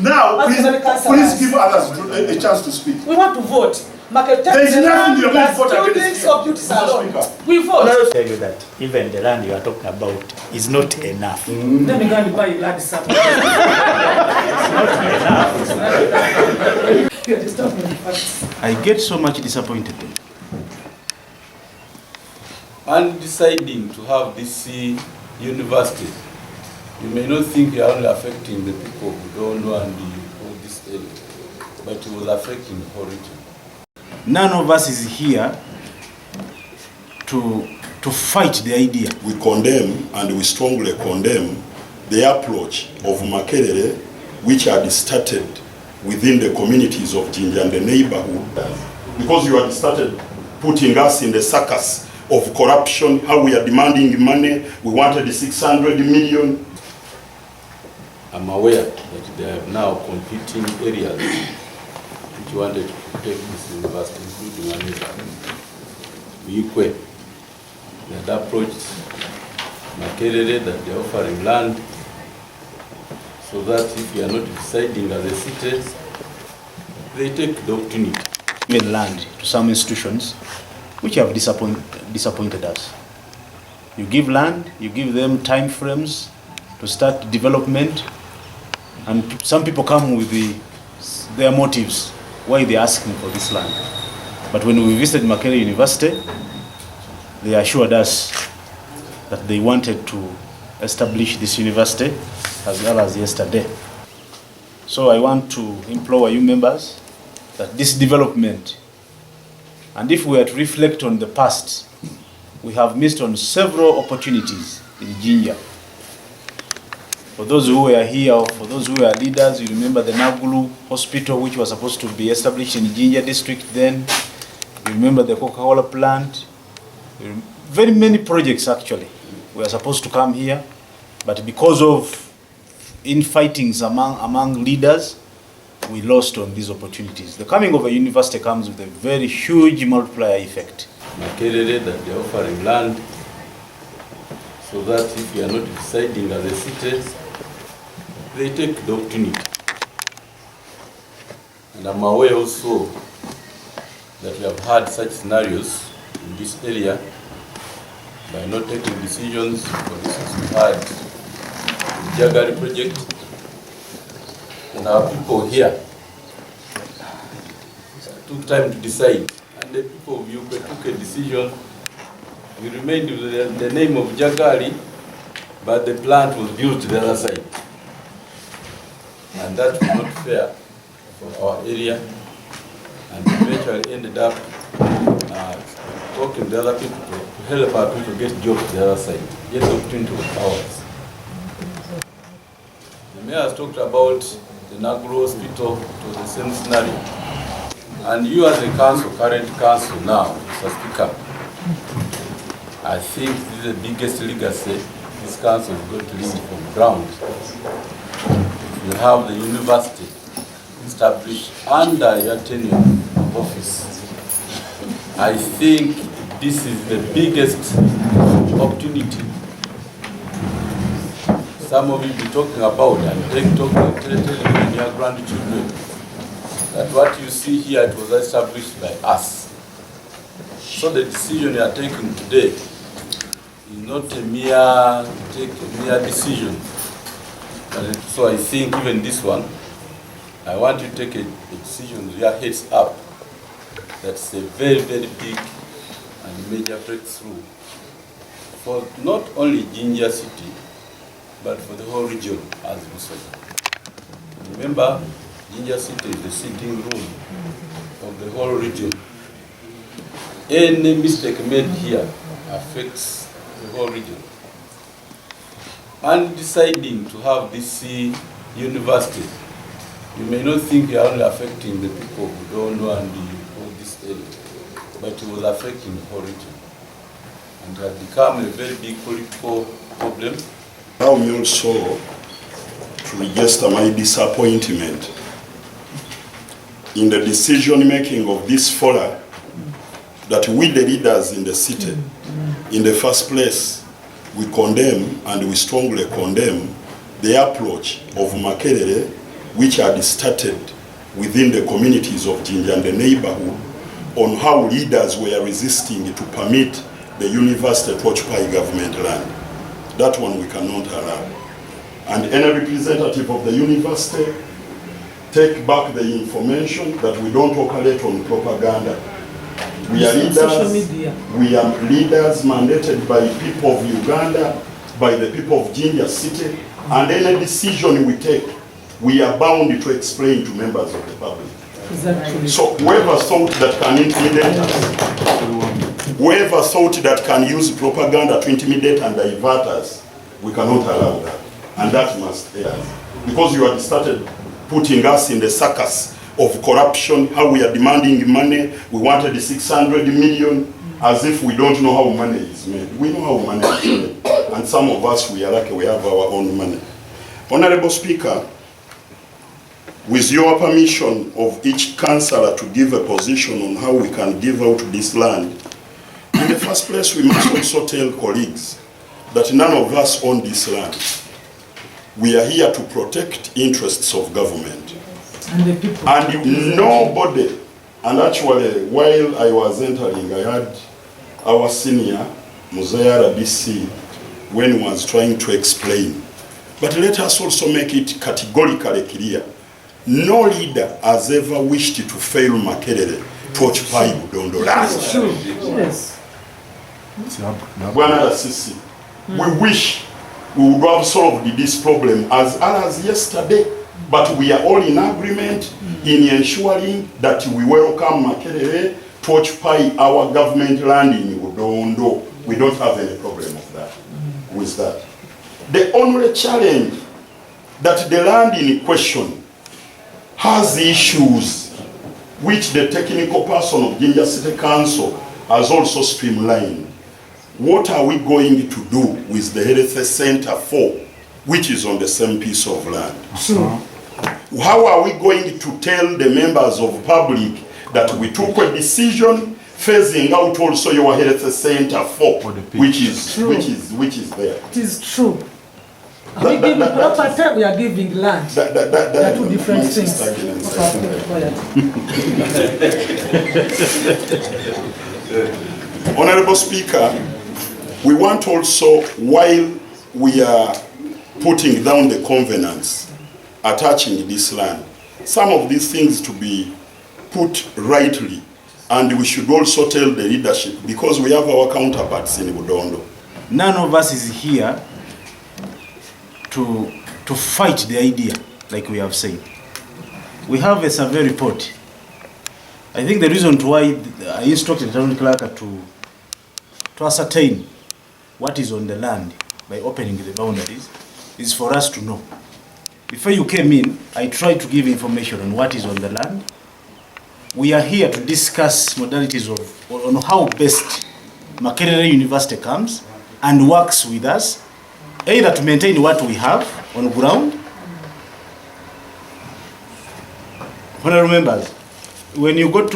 Now, please give others a chance to speak. We want to vote. There is nothing you're going to vote against. We vote. I'll tell you that even the land you are talking about is not enough. Then you're going to buy land somewhere. It's not enough. I get so much disappointed. And deciding to have this university, you may not think you are only affecting the people who don't know and all this area, but it was affecting the whole region. None of us is here to fight the idea. We condemn and we strongly condemn the approach of Makerere, which had started within the communities of Jinja and the neighborhood. Because you had started putting us in the circus of corruption, how we are demanding money, we wanted the 600 million. I'm aware that there are now competing areas which wanted to protect this university, including one Buikwe. They had approached Makerere that they are offering land so that if you are not deciding as a city, they take the opportunity. Given land to some institutions which have disappointed us. You give land, you give them time frames to start development, and some people come with their motives why they're asking for this land. But when we visited Makerere University, they assured us that they wanted to establish this university as well as yesterday. So I want to implore you members that this development, and if we are to reflect on the past, we have missed on several opportunities in Jinja. For those who were here, or for those who were leaders, you remember the Nagulu Hospital, which was supposed to be established in Jinja district then. You remember the Coca-Cola plant. Very many projects actually were supposed to come here, but because of infightings among leaders, we lost on these opportunities. The coming of a university comes with a very huge multiplier effect. Makerere that they are offering land so that if you are not deciding as a city, they take the opportunity. And I'm aware also that we have had such scenarios in this area by not taking decisions. For instance, we had the Jagari project, and our people here took time to decide, and the people of Buikwe took a decision. We remained with the name of Jagari, but the plant was built to the other side. And that was not fair for our area, and eventually ended up talking to the other people to help our people get jobs to the other side, get the opportunity of ours. The mayor has talked about the Naguru Hospital, to the same scenario. And you as a council, current council now, Mr. Speaker, I think this is the biggest legacy this council is going to leave from ground. You have the university established under your tenure of office. I think this is the biggest opportunity. Some of you be talking about and telling your grandchildren that what you see here, it was established by us. So the decision you are taking today is not a mere decision. So I think even this one, I want you to take a decision with your heads up. That's a very, very big and major breakthrough for not only Jinja City, but for the whole region, as we said. Remember, Jinja City is the sitting room of the whole region. Any mistake made here affects the whole region. And deciding to have this university, you may not think you are only affecting the people who don't know and all this area, but it was affecting the whole region. And it has become a very big political problem. Allow me also to register my disappointment in the decision making of this forum, that we the leaders in the city, in the first place, we condemn and we strongly condemn the approach of Makerere, which had started within the communities of Jinja and the neighborhood on how leaders were resisting to permit the university to occupy government land. That one we cannot allow. And any representative of the university take back the information that we don't operate on propaganda. We are leaders mandated by people of Uganda, by the people of Jinja City, and any decision we take, we are bound to explain to members of the public. Exactly. So whoever thought that can intimidate us, whoever thought that can use propaganda to intimidate and divert us, we cannot allow that. And that must end. Because you had started putting us in the circus of corruption, how we are demanding money, we wanted 600 million, as if we don't know how money is made. We know how money is made. And some of us, we are lucky we have our own money. Honorable Speaker, with your permission of each councillor to give a position on how we can give out this land, in the first place, we must also tell colleagues that none of us own this land. We are here to protect interests of government. And the people. And nobody, and actually while I was entering, I had our senior, Muzaya RDC, when he was trying to explain. But let us also make it categorically clear. No leader has ever wished to fail Makerere to occupy Budondo land. True. Yes. Bwana Sisi, we wish we would have solved this problem as early as yesterday, but we are all in agreement in ensuring that we welcome Makerere to occupy our government land in Budondo. We don't have any problem of that, with that. The only challenge that the land in question has issues which the technical person of Jinja City Council has also streamlined. What are we going to do with the health center 4, which is on the same piece of land? How are we going to tell the members of public that we took a decision phasing out also your health center 4, which is there? It is true. We give proper time, we are giving land. They are two different things. Honorable Speaker, we want also, while we are putting down the covenants attaching this land, some of these things to be put rightly, and we should also tell the leadership, because we have our counterparts in Budondo. None of us is here to fight the idea, like we have said. We have a survey report. I think the reason why I instructed the town clerk to ascertain what is on the land by opening the boundaries is for us to know. Before you came in, I tried to give information on what is on the land. We are here to discuss modalities on how best Makerere University comes and works with us, either to maintain what we have on ground. Honorable members, when you go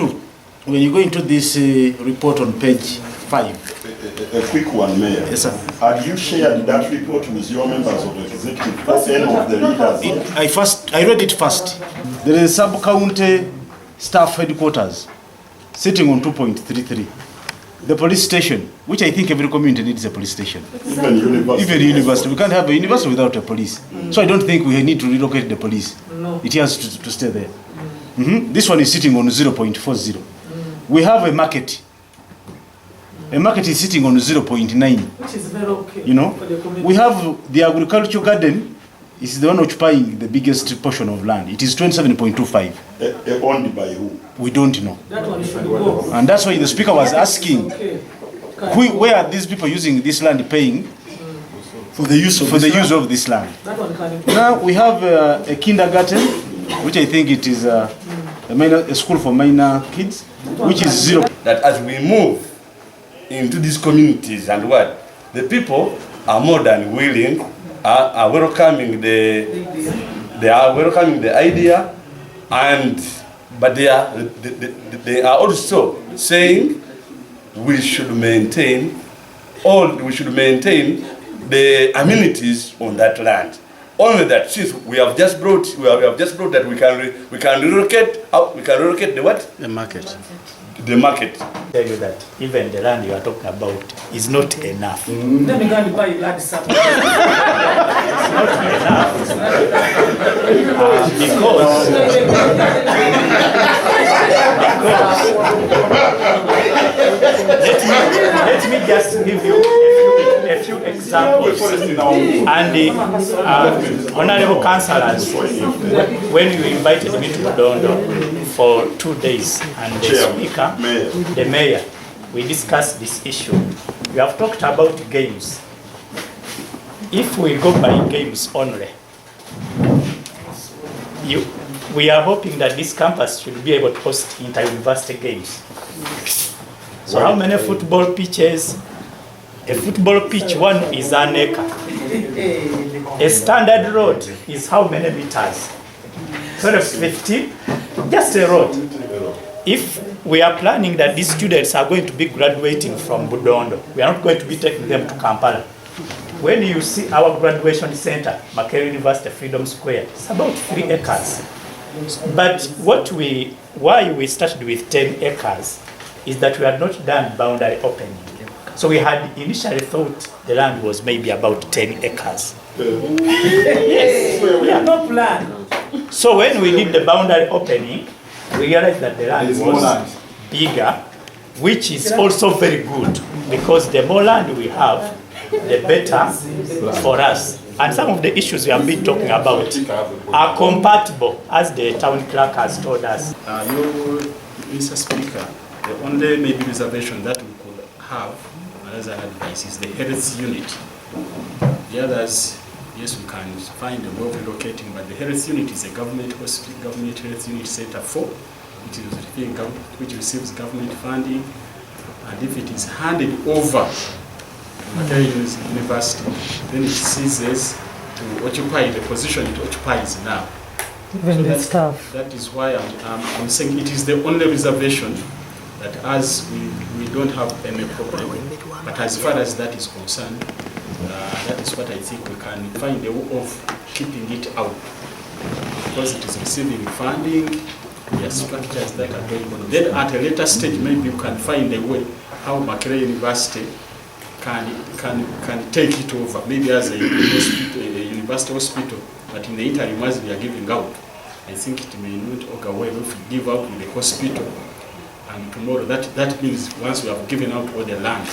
into this report on page 5. A quick one, Mayor. Yes, sir. Had you shared that report with your members of the executive or any of the leaders? I read it first. There is sub-county staff headquarters sitting on 2.33. The police station, which I think every community needs a police station. Even university. Even university. We can't have a university without a police. So I don't think we need to relocate the police. No. It has to stay there. This one is sitting on 0.40. We have a market. A market is sitting on 0.9. Which is very okay. You know, for the community. we have the agricultural garden is the one occupying the biggest portion of land. It is 27.25. Owned by who? We don't know. That one should go. And that's why the speaker was asking, Okay. where are these people using this land paying For the use of this land? That one can go. Now we have a kindergarten, which I think it is a school for minor kids, which is 0. That as we move into these communities and what, the people are more than willing, are welcoming the idea, but they are also saying we should maintain the amenities on that land. Only that, since we have just brought that we can relocate the what? The market. The market. Tell you that even the land you are talking about is not enough. Then you go and buy land somewhere. Not enough. Because let me just give you a few examples. And honorable councillors, when you invited me to Budondo for 2 days, and the speaker, the mayor, we discussed this issue. We have talked about games. If we go by games only, we are hoping that this campus should be able to host inter-university games. So how many football pitches? A football pitch, one is an acre. A standard road is how many meters? 12, 15, just a road. If we are planning that these students are going to be graduating from Budondo, we are not going to be taking them to Kampala. When you see our graduation center, Makerere University Freedom Square, it's about 3 acres. But why we started with 10 acres is that we had not done boundary opening. So we had initially thought the land was maybe about 10 acres. Yes, we had no plan. So when we did the boundary opening, we realized that the land was bigger, which is also very good, because the more land we have, the better for us. And some of the issues we have been talking about are compatible, as the town clerk has told us. Mr. Speaker, the only maybe reservation that we could have as an advice is the health unit. The others, yes, we can find a way of relocating, but the health unit is a government hospital, government health unit center 4, which receives government funding, and if it is handed over to Makerere University, then it ceases to occupy the position it occupies now. Even the staff. That is why I'm saying it is the only reservation that as we don't have any problem, but as far as that is concerned, that is what I think we can find a way of keeping it out, because it is receiving funding. There are structures that are going on. Then at a later stage, maybe you can find a way how Makerere University can take it over, maybe as a university hospital, but in the interim as we are giving out, I think it may not augur well if we give out in the hospital, and tomorrow that means once we have given out all the land,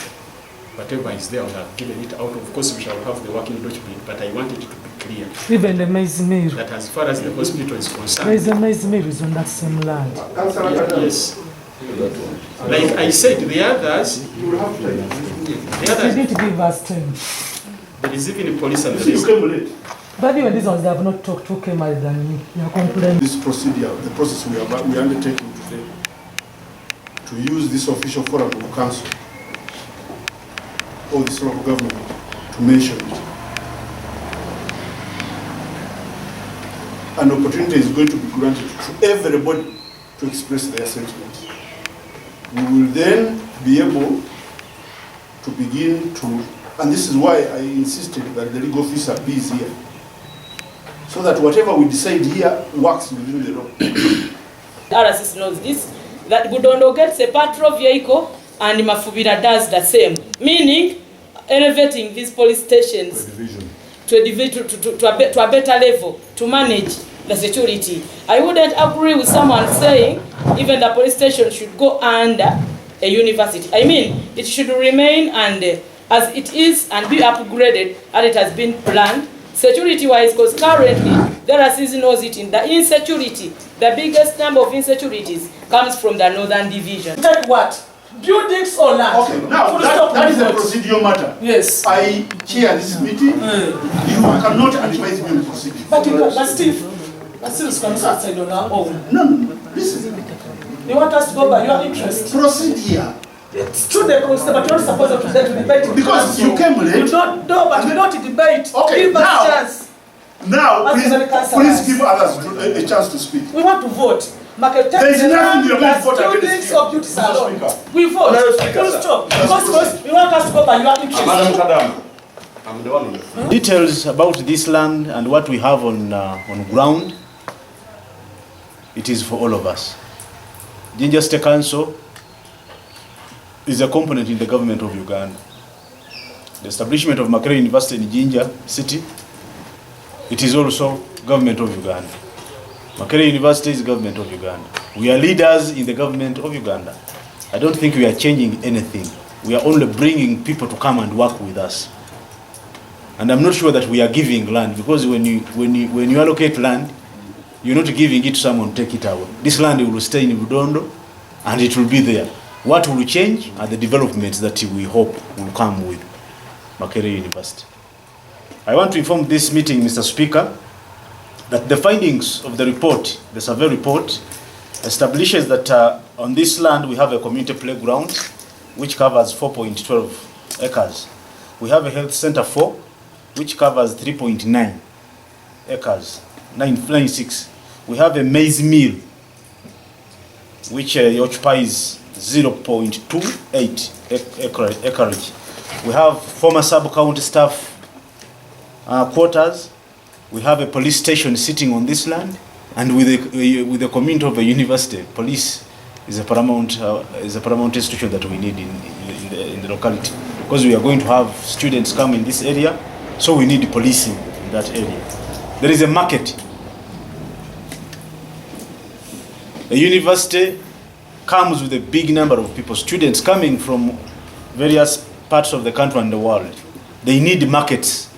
whatever is there, we have given it out. Of course, we shall have the working document, but I want it to be clear. Even the Maizimir. That as far as the hospital is concerned. Maizimir is on that same land. Yes. Like I said, the others. They didn't give us 10. There is even a police and the But even these ones, they have not talked to Kemal than me. You are complaining. This procedure, the process we are undertaking today, to use this official forum of council or this local government to mention it. An opportunity is going to be granted to everybody to express their sentiments. We will then be able to begin to, and this is why I insisted that the legal officer be here, so that whatever we decide here works within the law. RSS knows this, that Budondo gets a patrol vehicle and Mafubira does the same, meaning elevating these police stations to a better level to manage the security. I wouldn't agree with someone saying even the police station should go under a university. I mean, it should remain under as it is and be upgraded as it has been planned, security-wise, because currently there are knows it in the insecurity. The biggest number of insecurities comes from the northern division. Like what? Buildings or land? Okay, now that is a procedural matter. Yes. I chair this meeting. You cannot advise me on procedure. But Steve, still comes outside on our own. No, listen. You want us to go by your interest? Procedure. It's true they consider, but you're not supposed to debate. Because you came late. You don't know, but you don't debate. Okay, give us a chance. Now, please give others a chance to speak. We want to vote. There is nothing you are going to vote against. of duties alone. We vote. Full stop. Because we want us to go by your interest. Madam Kadam, I'm the one on the floor. Details about this land and what we have on ground, it is for all of us. Jinja State Council is a component in the government of Uganda. The establishment of Makerere University in Jinja City, it is also government of Uganda. Makerere University is government of Uganda. We are leaders in the government of Uganda. I don't think we are changing anything. We are only bringing people to come and work with us. And I'm not sure that we are giving land, because when you allocate land, you're not giving it to someone to take it away. This land will stay in Budondo and it will be there. What will change are the developments that we hope will come with Makerere University. I want to inform this meeting, Mr. Speaker, that the findings of the report, the survey report, establishes that on this land we have a community playground which covers 4.12 acres. We have a health center 4 which covers 3.9 acres, 9.96. We have a maize mill which occupies 0.28 acreage. We have former sub-county staff quarters. We have a police station sitting on this land, and with the community of a university, police is a paramount institution that we need in the locality, because we are going to have students come in this area, so we need policing in that area. There is a market. A university comes with a big number of people, students coming from various parts of the country and the world. They need markets.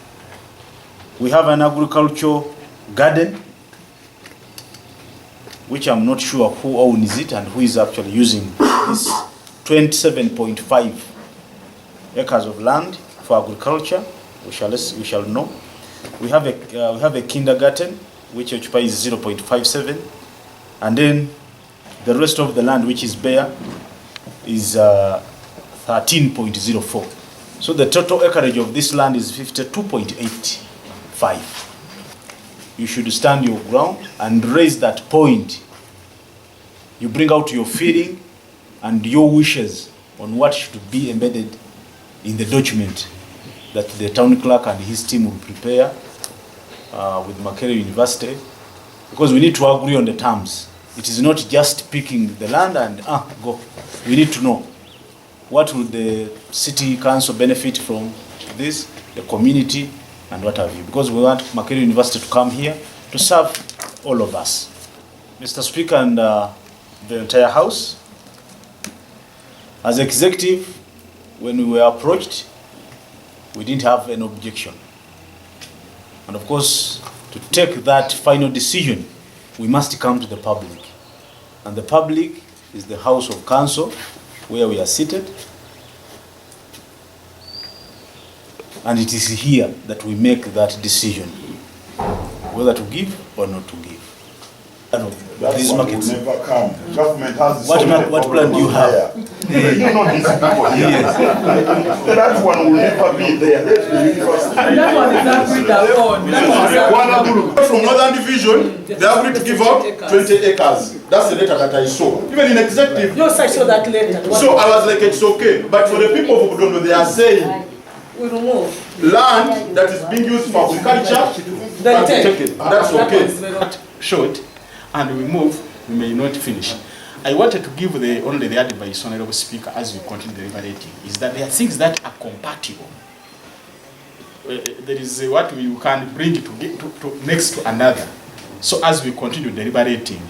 We have an agricultural garden, which I'm not sure who owns it and who is actually using this 27.5 acres of land for agriculture. We shall know. We have a kindergarten which occupies 0.57, and then the rest of the land, which is bare, is 13.04. So the total acreage of this land is 52.85. You should stand your ground and raise that point. You bring out your feeling and your wishes on what should be embedded in the document that the town clerk and his team will prepare with Makerere University, because we need to agree on the terms. It is not just picking the land and go. We need to know what will the city council benefit from this, the community, and what have you. Because we want Makerere University to come here to serve all of us. Mr. Speaker and the entire House, as executive, when we were approached, we didn't have an objection. And of course, to take that final decision, we must come to the public. And the public is the House of Council, where we are seated. And it is here that we make that decision, whether to give or not to give. These markets. Will never come. Government has what plan do you have? You know these people here. Yes. That one will never be there. Let the university. And that one is Africa on. From Northern Division, they agreed to give out 20 acres. That's the letter that I saw. Even in executive. Yes, I saw that later. So I was like, it's okay. But for the people of Budondo, they are saying we remove land that is being used for agriculture, then take it. That's okay. Short, and we move, we may not finish. I wanted to give only the advice, Honorable Speaker, as we continue deliberating, is that there are things that are compatible. There is what we can bring to next to another. So as we continue deliberating,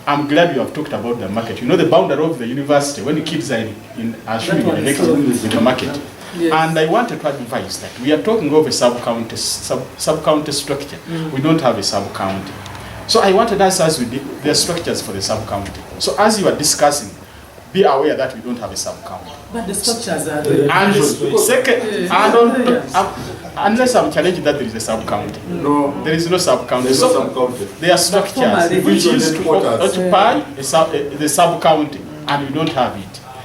I'm glad you have talked about the market. You know the boundary of the university, when the kids are shooting in the market. Yes. And I wanted to advise that we are talking of a sub-county structure. We don't have a sub-county. So I wanted us, as we did, there are structures for the sub-county. So as you are discussing, be aware that we don't have a sub-county. But the structures are there. And second, unless I'm challenging that there is a sub-county. No. There is no sub-county. So sub-county. There are structures which is to occupy the sub-county, and we don't have it.